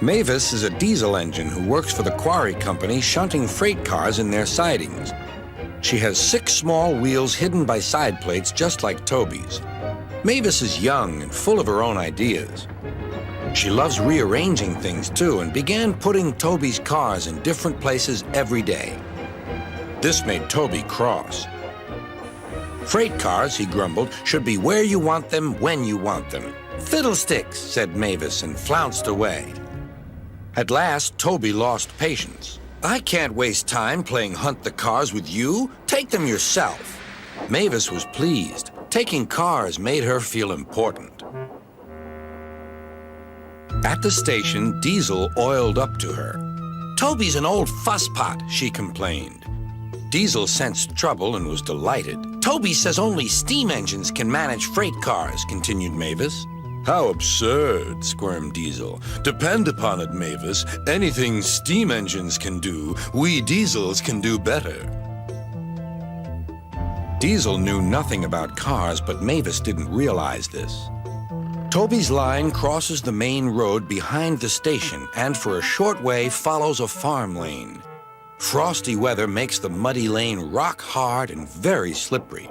Mavis is a diesel engine who works for the quarry company shunting freight cars in their sidings. She has 6 small wheels hidden by side plates just like Toby's. Mavis is young and full of her own ideas. She loves rearranging things too and began putting Toby's cars in different places every day. This made Toby cross. Freight cars, he grumbled, should be where you want them when you want them. Fiddlesticks, said Mavis and flounced away. At last, Toby lost patience. I can't waste time playing hunt the cars with you. Take them yourself. Mavis was pleased. Taking cars made her feel important. At the station, Diesel oiled up to her. Toby's an old fusspot, she complained. Diesel sensed trouble and was delighted. Toby says only steam engines can manage freight cars, continued Mavis. How absurd, squirmed Diesel. Depend upon it, Mavis. Anything steam engines can do, we diesels can do better. Diesel knew nothing about cars, but Mavis didn't realize this. Toby's line crosses the main road behind the station and for a short way follows a farm lane. Frosty weather makes the muddy lane rock hard and very slippery.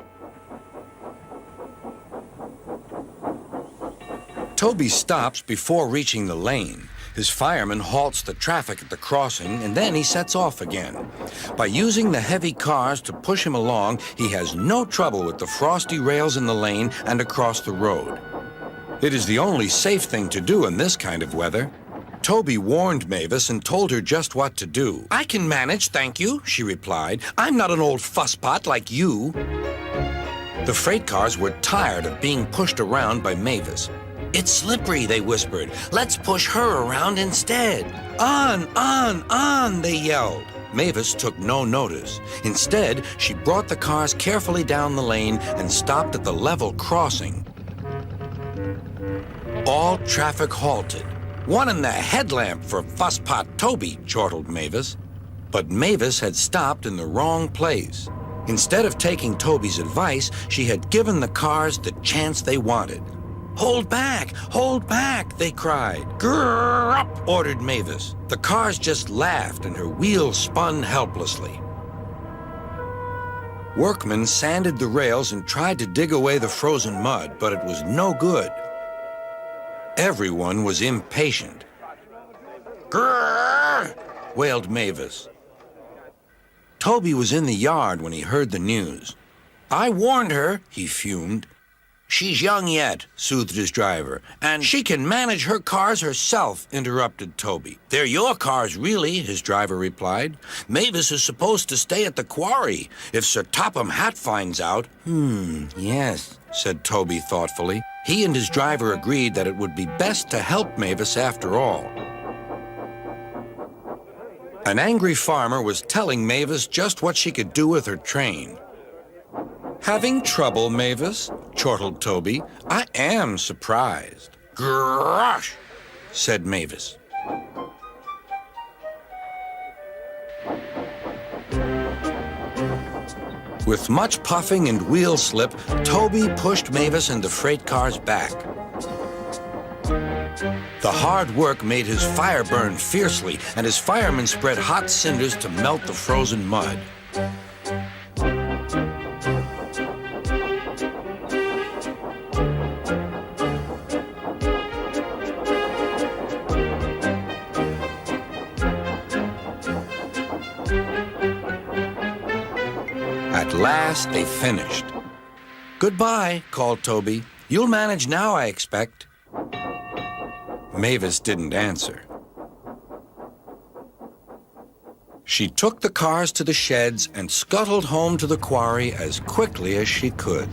Toby stops before reaching the lane. His fireman halts the traffic at the crossing, and then he sets off again. By using the heavy cars to push him along, he has no trouble with the frosty rails in the lane and across the road. It is the only safe thing to do in this kind of weather. Toby warned Mavis and told her just what to do. I can manage, thank you, she replied. I'm not an old fusspot like you. The freight cars were tired of being pushed around by Mavis. It's slippery, they whispered. Let's push her around instead. On, they yelled. Mavis took no notice. Instead, she brought the cars carefully down the lane and stopped at the level crossing. All traffic halted. One in the headlamp for fusspot Toby, chortled Mavis. But Mavis had stopped in the wrong place. Instead of taking Toby's advice, she had given the cars the chance they wanted. Hold back, they cried. Grrr up, ordered Mavis. The cars just laughed and her wheels spun helplessly. Workmen sanded the rails and tried to dig away the frozen mud, but it was no good. Everyone was impatient. Grrr, wailed Mavis. Toby was in the yard when he heard the news. I warned her, he fumed. She's young yet, soothed his driver, and she can manage her cars herself, interrupted Toby. They're your cars, really, his driver replied. Mavis is supposed to stay at the quarry. If Sir Topham Hatt finds out... Yes, said Toby thoughtfully. He and his driver agreed that it would be best to help Mavis after all. An angry farmer was telling Mavis just what she could do with her train. Having trouble, Mavis? Chortled Toby. I am surprised. Grosh, said Mavis. With much puffing and wheel slip, Toby pushed Mavis and the freight cars back. The hard work made his fire burn fiercely, and his firemen spread hot cinders to melt the frozen mud. At last, they finished. Goodbye, called Toby. You'll manage now, I expect. Mavis didn't answer. She took the cars to the sheds and scuttled home to the quarry as quickly as she could.